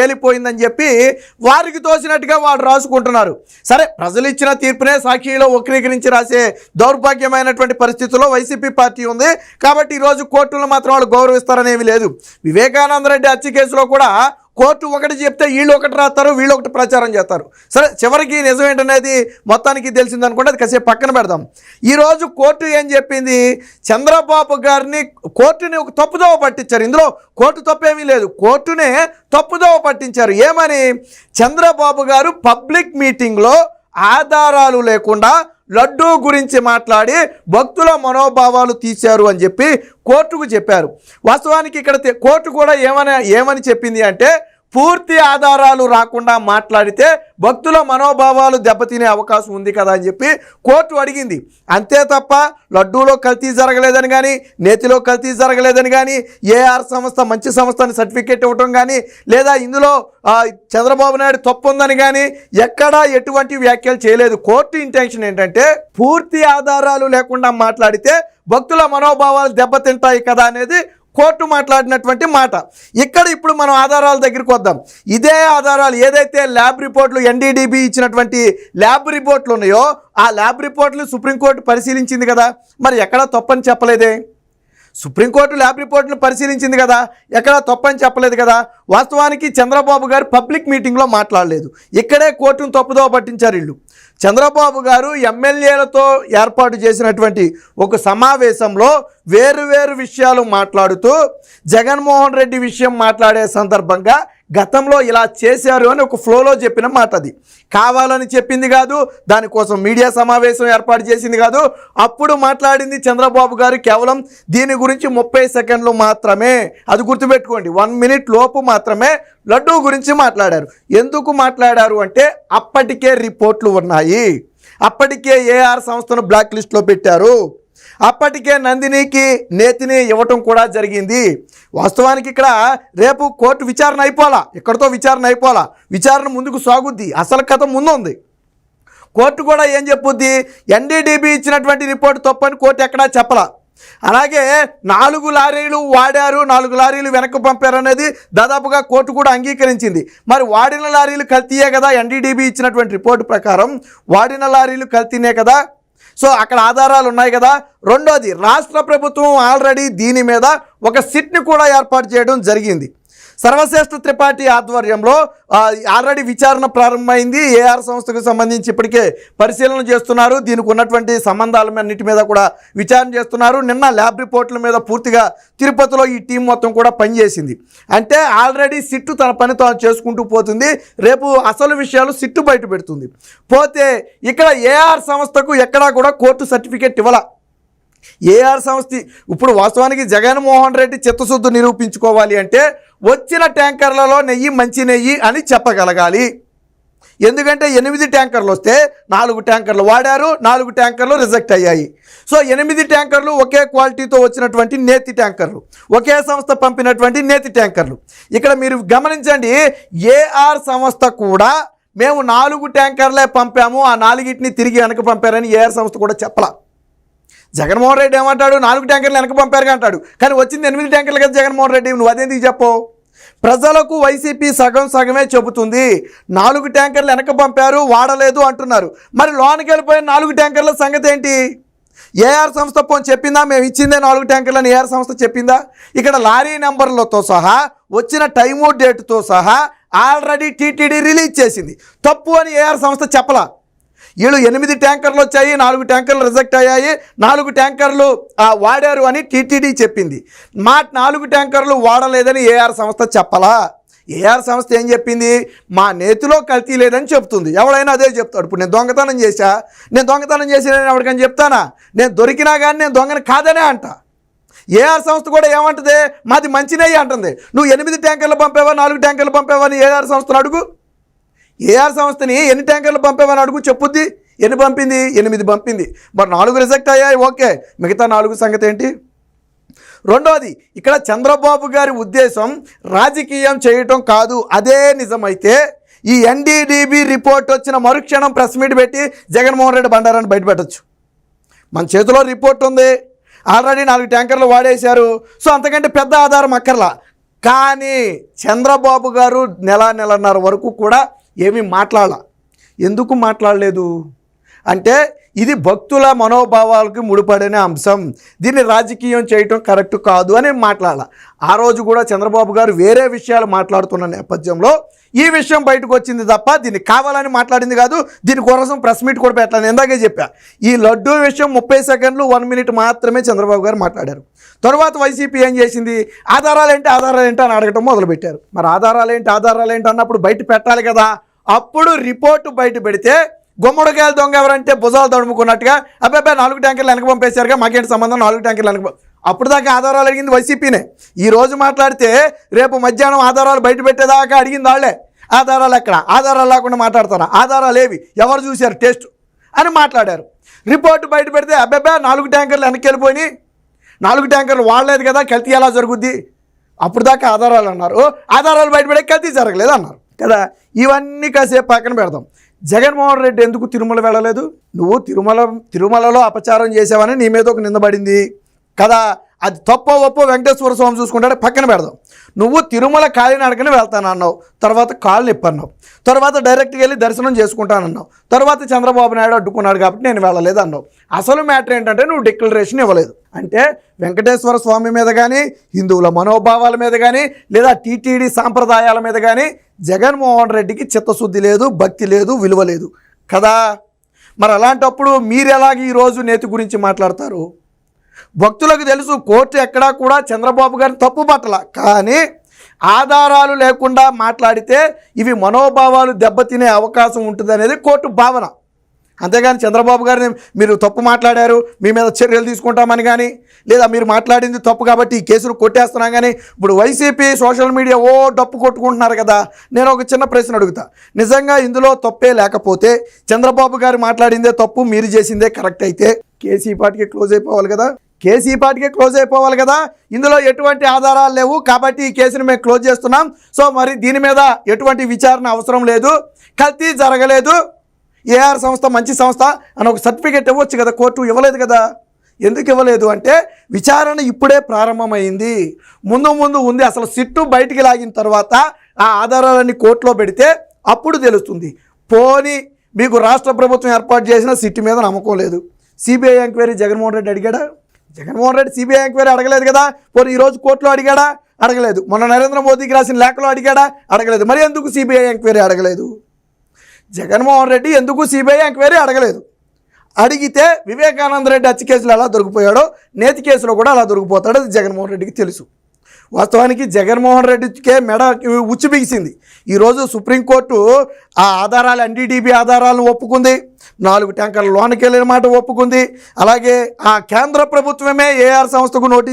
తేలిపోయిందని చెప్పి వారికి తోసినట్టుగా వాళ్ళు రాసుకుంటున్నారు. సరే, ప్రజలు ఇచ్చిన తీర్పునే సాక్షిలో వక్రీకరించి రాసే దౌర్భాగ్యమైనటువంటి పరిస్థితుల్లో వైసీపీ పార్టీ ఉంది. కాబట్టి ఈరోజు కోర్టులను మాత్రం వాళ్ళు గౌరవిస్తారనేవి లేదు. వివేకానంద రెడ్డి హత్య కేసులో కూడా కోర్టు ఒకటి చెప్తే వీళ్ళు ఒకటి రాస్తారు, వీళ్ళు ఒకటి ప్రచారం చేస్తారు. సరే, చివరికి నిజం ఏంటనేది మొత్తానికి తెలిసిందనుకుంటే అది కాసేపు పక్కన పెడదాం. ఈరోజు కోర్టు ఏం చెప్పింది, చంద్రబాబు గారిని కోర్టుని ఒక తప్పుదోవ పట్టించారు. ఇందులో కోర్టు తప్పేమీ లేదు, కోర్టునే తప్పుదోవ పట్టించారు. ఏమని, చంద్రబాబు గారు పబ్లిక్ మీటింగ్లో ఆధారాలు లేకుండా లడ్డూ గురించి మాట్లాడి భక్తుల మనోభావాలు తీశారు అని చెప్పి కోర్టుకు చెప్పారు. వాస్తవానికి ఇక్కడ కోర్టు కూడా ఏమని చెప్పింది అంటే, పూర్తి ఆధారాలు రాకుండా మాట్లాడితే భక్తుల మనోభావాలు దెబ్బతినే అవకాశం ఉంది కదా అని చెప్పి కోర్టు అడిగింది. అంతే తప్ప లడ్డూలో కల్తీ జరగలేదని కానీ, నేతిలో కల్తీ జరగలేదని కానీ, ఏఆర్ సంస్థ మంచి సంస్థని సర్టిఫికేట్ ఇవ్వటం కానీ, లేదా ఇందులో చంద్రబాబు నాయుడు తప్పు ఉందని కానీ ఎక్కడా ఎటువంటి వ్యాఖ్యలు చేయలేదు. కోర్టు ఇంటెన్షన్ ఏంటంటే, పూర్తి ఆధారాలు లేకుండా మాట్లాడితే భక్తుల మనోభావాలు దెబ్బతింటాయి కదా అనేది కోర్టు మాట్లాడినటువంటి మాట. ఇక్కడ ఇప్పుడు మనం ఆధారాల దగ్గరికి వద్దాం. ఇదే ఆధారాలు ఏదైతే ల్యాబ్ రిపోర్ట్లు ఎన్డీడీబీ ఇచ్చినటువంటి ల్యాబ్ రిపోర్ట్లు ఉన్నాయో ఆ ల్యాబ్ రిపోర్ట్లు సుప్రీంకోర్టు పరిశీలించింది కదా, మరి ఎక్కడా తప్పని చెప్పలేదే. సుప్రీంకోర్టు ల్యాబ్ రిపోర్ట్ను పరిశీలించింది కదా, ఎక్కడా తప్పని చెప్పలేదు కదా. వాస్తవానికి చంద్రబాబు గారు పబ్లిక్ మీటింగ్లో మాట్లాడలేదు, ఇక్కడే కోర్టును తప్పుదోవ పట్టించారు వీళ్ళు. చంద్రబాబు గారు ఎమ్మెల్యేలతో ఏర్పాటు చేసినటువంటి ఒక సమావేశంలో వేరు విషయాలు మాట్లాడుతూ జగన్మోహన్ రెడ్డి విషయం మాట్లాడే సందర్భంగా గతంలో ఇలా చేశారు అని ఒక ఫ్లోలో చెప్పిన మాట. అది కావాలని చెప్పింది కాదు, దానికోసం మీడియా సమావేశం ఏర్పాటు చేసింది కాదు. అప్పుడు మాట్లాడింది చంద్రబాబు గారు కేవలం దీని గురించి 30 సెకండ్లు మాత్రమే. అది గుర్తుపెట్టుకోండి, 1 మినిట్ లోపు మాత్రమే లడ్డూ గురించి మాట్లాడారు. ఎందుకు మాట్లాడారు అంటే, అప్పటికే రిపోర్ట్లు ఉన్నాయి, అప్పటికే ఏఆర్ సంస్థను బ్లాక్ లిస్ట్లో పెట్టారు, అప్పటికే నందినికి నేతిని ఇవ్వటం కూడా జరిగింది. వాస్తవానికి ఇక్కడ రేపు కోర్టు విచారణ అయిపోలా, ఇక్కడితో విచారణ అయిపోలా, విచారణ ముందుకు సాగుద్ది, అసలు కథ ముందుంది. కోర్టు కూడా ఏం చెప్పుద్ది, ఎన్డీడీబీ ఇచ్చినటువంటి రిపోర్టు తప్పని కోర్టు ఎక్కడా చెప్పలా. అలాగే 4 లారీలు వాడారు, 4 లారీలు వెనక్కి పంపారు అనేది దాదాపుగా కోర్టు కూడా అంగీకరించింది. మరి వాడిన లారీలు కల్తీయే కదా, ఎన్డీడీబీ ఇచ్చినటువంటి రిపోర్టు ప్రకారం వాడిన లారీలు కల్తీనే కదా. సో అక్కడ ఆధారాలు ఉన్నాయి కదా. రెండోది, రాష్ట్ర ప్రభుత్వం ఆల్రెడీ దీని మీద ఒక సిట్ని కూడా ఏర్పాటు చేయడం జరిగింది. సర్వశ్రేష్ఠ త్రిపాఠి ఆధ్వర్యంలో ఆల్రెడీ విచారణ ప్రారంభమైంది. ఏఆర్ సంస్థకు సంబంధించి ఇప్పటికే పరిశీలన చేస్తున్నారు, దీనికి ఉన్నటువంటి సంబంధాలన్నిటి మీద కూడా విచారణ చేస్తున్నారు. నిన్న ల్యాబ్ రిపోర్ట్ల మీద పూర్తిగా తిరుపతిలో ఈ టీం మొత్తం కూడా పనిచేసింది. అంటే ఆల్రెడీ సిట్టు తన పని తాను చేసుకుంటూ పోతుంది. రేపు అసలు విషయాలు సిట్టు బయట పెడుతుంది. పోతే ఇక్కడ ఏఆర్ సంస్థకు ఎక్కడా కూడా కోర్టు సర్టిఫికేట్ ఇవ్వాల. ఏఆర్ సంస్థ ఇప్పుడు వాస్తవానికి జగన్మోహన్ రెడ్డి చిత్తశుద్ధి నిరూపించుకోవాలి అంటే వచ్చిన ట్యాంకర్లలో నెయ్యి మంచి నెయ్యి అని చెప్పగలగాలి. ఎందుకంటే 8 ట్యాంకర్లు వస్తే 4 ట్యాంకర్లు వాడారు, 4 ట్యాంకర్లు రిజెక్ట్ అయ్యాయి. సో 8 ట్యాంకర్లు ఒకే క్వాలిటీతో వచ్చినటువంటి నేతి ట్యాంకర్లు, ఒకే సంస్థ పంపినటువంటి నేతి ట్యాంకర్లు. ఇక్కడ మీరు గమనించండి, ఏఆర్ సంస్థ కూడా మేము 4 ట్యాంకర్లే పంపాము, ఆ 4టిని తిరిగి వెనక పంపారని ఏఆర్ సంస్థ కూడా చెప్పలా. జగన్మోహన్ రెడ్డి ఏమంటాడు, 4 ట్యాంకర్లు వెనక పంపారుగా అంటాడు, కానీ వచ్చింది 8 ట్యాంకర్లు కదా జగన్మోహన్ రెడ్డి. నువ్వు అదేందుకు చెప్పవు? ప్రజలకు వైసీపీ సగమే చెబుతుంది. 4 ట్యాంకర్లు వెనక పంపారు, వాడలేదు అంటున్నారు. మరి లోనికి వెళ్ళిపోయిన 4 ట్యాంకర్ల సంగతి ఏంటి? ఏఆర్ సంస్థ పోని చెప్పిందా, మేము ఇచ్చిందే 4 ట్యాంకర్లని ఏఆర్ సంస్థ చెప్పిందా? ఇక్కడ లారీ నెంబర్లతో సహా వచ్చిన టైము డేటుతో సహా ఆల్రెడీ టీటీడీ రిలీజ్ చేసింది. తప్పు అని ఏఆర్ సంస్థ చెప్పలా. వీళ్ళు 8 ట్యాంకర్లు వచ్చాయి, 4 ట్యాంకర్లు రిజెక్ట్ అయ్యాయి, 4 ట్యాంకర్లు వాడారు అని టీటీడీ చెప్పింది. 4 ట్యాంకర్లు వాడలేదని ఏఆర్ సంస్థ చెప్పలా. ఏఆర్ సంస్థ ఏం చెప్పింది, మా నేతిలో కల్తీ లేదని చెప్తుంది. ఎవడైనా అదే చెప్తాడు. ఇప్పుడు నేను దొంగతనం చేశా, నేను ఎవరికని చెప్తానా? నేను దొరికినా కానీ నేను దొంగని కాదనే అంట. ఏఆర్ సంస్థ కూడా ఏమంటుంది, మాది మంచినయ్యి అంటుంది. నువ్వు 8 ట్యాంకర్లు పంపావా, 4 ట్యాంకర్లు పంపావా అని ఏఆర్ సంస్థను అడుగు. ఏఆర్ సంస్థని ఎన్ని ట్యాంకర్లు పంపావని అడుగు, చెప్పుద్ది. ఎన్ని పంపింది? 8 పంపింది. మరి 4 రిజెక్ట్ అయ్యాయి, ఓకే, మిగతా 4 సంగతి ఏంటి? రెండోది, ఇక్కడ చంద్రబాబు గారి ఉద్దేశం రాజకీయం చేయటం కాదు. అదే నిజమైతే ఈ ఎన్డీడీబీ రిపోర్ట్ వచ్చిన మరుక్షణం ప్రెస్ మీట్ పెట్టి జగన్మోహన్ రెడ్డి బండారాన్ని బయటపెట్టచ్చు. మన చేతిలో రిపోర్ట్ ఉంది, ఆల్రెడీ 4 ట్యాంకర్లు వాడేశారు. సో అంతకంటే పెద్ద ఆధారం అక్కర్లా. కానీ చంద్రబాబు గారు నెలన్నర వరకు కూడా ఏమీ మాట్లాడాల. ఎందుకు మాట్లాడలేదు అంటే ఇది భక్తుల మనోభావాలకు ముడిపడిన అంశం, దీన్ని రాజకీయం చేయటం కరెక్ట్ కాదు అని మాట్లాడాల. ఆ రోజు కూడా చంద్రబాబు గారు వేరే విషయాలు మాట్లాడుతున్న నేపథ్యంలో ఈ విషయం బయటకు వచ్చింది తప్ప దీన్ని కావాలని మాట్లాడింది కాదు. దీనికోసం ప్రెస్ మీట్ కూడా పెట్టాను. ఇందాకే చెప్పా, ఈ లడ్డూ విషయం 30 సెకండ్లు 1 మినిట్ మాత్రమే చంద్రబాబు గారు మాట్లాడారు. తర్వాత వైసీపీ ఏం చేసింది, ఆధారాలు ఏంటి అని అడగటం మొదలుపెట్టారు. మరి ఆధారాలు ఏంటి అన్నప్పుడు బయట పెట్టాలి కదా. అప్పుడు రిపోర్టు బయట పెడితే గుమ్మడికాయల దొంగ ఎవరంటే భుజాలు తడుముకున్నట్టుగా అబ్బాయి 4 ట్యాంకర్లు వెనక పంపేశారుగా, మాకేంటి సంబంధం 4 ట్యాంకర్లు వెనక. అప్పుడు దాకా ఆధారాలు అడిగింది వైసీపీనే. ఈ రోజు మాట్లాడితే రేపు మధ్యాహ్నం ఆధారాలు బయట పెట్టేదాకా అడిగింది వాళ్ళే. ఆధారాలు ఎక్కడ, ఆధారాలు లేకుండా మాట్లాడతారా, ఆధారాలు ఏవి, ఎవరు చూశారు టెస్ట్ అని మాట్లాడారు. రిపోర్టు బయట పెడితే అబ్బాయి 4 ట్యాంకర్లు వెనక్కి వెళ్ళిపోయి 4 ట్యాంకర్లు వాడలేదు కదా, కల్తీ ఎలా జరుగుద్ది. అప్పుడు దాకా ఆధారాలు అన్నారు, ఆధారాలు బయటపడే కల్తీ జరగలేదు అన్నారు కదా. ఇవన్నీ కాసేపు పక్కన పెడదాం. జగన్మోహన్ రెడ్డి ఎందుకు తిరుమల వెళ్ళలేదు? నువ్వు తిరుమలలో అపచారం చేసావని నీ మీద ఒక నిందబడింది కదా. అది తప్పో ఒప్పో వెంకటేశ్వర స్వామి చూసుకుంటాడు, పక్కన పెడదాం. నువ్వు తిరుమల కాలినడకనే వెళ్తానన్నావు, తర్వాత కాలు నిప్పన్నావు, తర్వాత డైరెక్ట్గా వెళ్ళి దర్శనం చేసుకుంటానన్నావు, తర్వాత చంద్రబాబు నాయుడు అడ్డుకున్నాడు కాబట్టి నేను వెళ్ళలేదు అన్నావు. అసలు మ్యాటర్ ఏంటంటే నువ్వు డిక్లరేషన్ ఇవ్వలేదు. అంటే వెంకటేశ్వర స్వామి మీద కానీ, హిందువుల మనోభావాల మీద కానీ, లేదా టీటీడీ సాంప్రదాయాల మీద కానీ జగన్మోహన్ రెడ్డికి చిత్తశుద్ధి లేదు, భక్తి లేదు, విలువ లేదు కదా. మరి అలాంటప్పుడు మీరు ఎలాగ ఈరోజు నేతి గురించి మాట్లాడతారు? భక్తులకు తెలుసు కోర్టు ఎక్కడా కూడా చంద్రబాబు గారిని తప్పు పట్టల, కానీ ఆధారాలు లేకుండా మాట్లాడితే ఇవి మనోభావాలు దెబ్బతినే అవకాశం ఉంటుంది అనేది కోర్టు భావన. అంతేగాని చంద్రబాబు గారిని మీరు తప్పు మాట్లాడారు, మీ మీద చర్యలు తీసుకుంటామని కానీ, లేదా మీరు మాట్లాడింది తప్పు కాబట్టి ఈ కేసును కొట్టేస్తున్నాం కానీ, ఇప్పుడు వైసీపీ సోషల్ మీడియా డప్పు కొట్టుకుంటున్నారు కదా. నేను ఒక చిన్న ప్రశ్న అడుగుతా, నిజంగా ఇందులో తప్పే లేకపోతే చంద్రబాబు గారు మాట్లాడిందే తప్పు, మీరు చేసిందే కరెక్ట్ అయితే కేసు ఈ పాటికి క్లోజ్ అయిపోవాలి కదా. ఇందులో ఎటువంటి ఆధారాలు లేవు కాబట్టి ఈ కేసును మేము క్లోజ్ చేస్తున్నాం. సో మరి దీని మీద ఎటువంటి విచారణ అవసరం లేదు, కల్తీ జరగలేదు, ఏఆర్ సంస్థ మంచి సంస్థ అని ఒక సర్టిఫికేట్ ఇవ్వచ్చు కదా. కోర్టు ఇవ్వలేదు కదా. ఎందుకు ఇవ్వలేదు అంటే విచారణ ఇప్పుడే ప్రారంభమైంది, ముందు ఉంది. అసలు సిట్టు బయటికి లాగిన తర్వాత ఆ ఆధారాలన్నీ కోర్టులో పెడితే అప్పుడు తెలుస్తుంది. పోనీ మీకు రాష్ట్ర ప్రభుత్వం ఏర్పాటు చేసిన సిట్టు మీద నమ్మకం లేదు, సిబిఐ ఎంక్వైరీ జగన్మోహన్ రెడ్డి అడిగాడా? జగన్మోహన్ రెడ్డి సిబిఐ ఎంక్వైరీ అడగలేదు కదా. పోనీ ఈరోజు కోర్టులో అడిగాడా? అడగలేదు. మొన్న నరేంద్ర మోదీకి రాసిన లేఖలో అడిగాడా? అడగలేదు. మరి ఎందుకు సిబిఐ ఎంక్వైరీ అడగలేదు? జగన్మోహన్ రెడ్డి ఎందుకు సిబిఐ ఎంక్వైరీ అడగలేదు? అడిగితే వివేకానంద రెడ్డి హత్య కేసులో ఎలా దొరికిపోయాడో నేతి కేసులో కూడా అలా దొరికిపోతాడో అది జగన్మోహన్ రెడ్డికి తెలుసు. వాస్తవానికి జగన్మోహన్ రెడ్డికే మెడ ఉచ్చు బిగిసింది. ఈరోజు సుప్రీంకోర్టు ఆ ఆధారాలు ఎన్డీడీబీ ఆధారాలను ఒప్పుకుంది, 4 ట్యాంకర్ల లోనికి వెళ్ళిన మాట ఒప్పుకుంది. అలాగే ఆ కేంద్ర ప్రభుత్వమే ఏఆర్ సంస్థకు నోటీస్